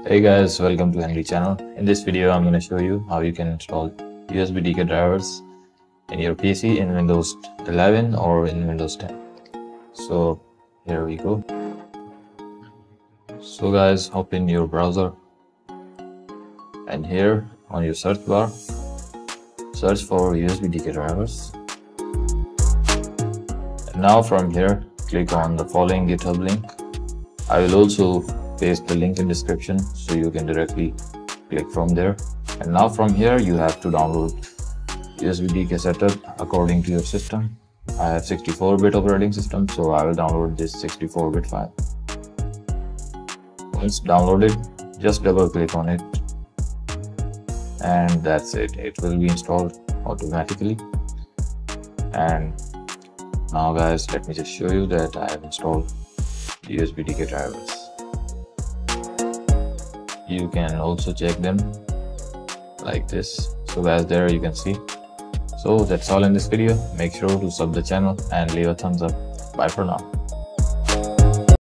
Hey guys, welcome to Henry channel. In this video I'm going to show you how you can install USBDK drivers in your PC in Windows 11 or in Windows 10. So here we go. So guys, open your browser and here on your search bar search for USBDK drivers. And now from here click on the following GitHub link. I will also paste the link in description so you can directly click from there. And now from here you have to download USBDK setup according to your system. I have 64-bit operating system, so I will download this 64-bit file. Once downloaded, just double click on it and that's it. It will be installed automatically. And now guys, let me just show you that I have installed USBDK drivers. You can also check them like this. So guys, there you can see. So that's all in this video. Make sure to sub the channel and leave a thumbs up. Bye for now.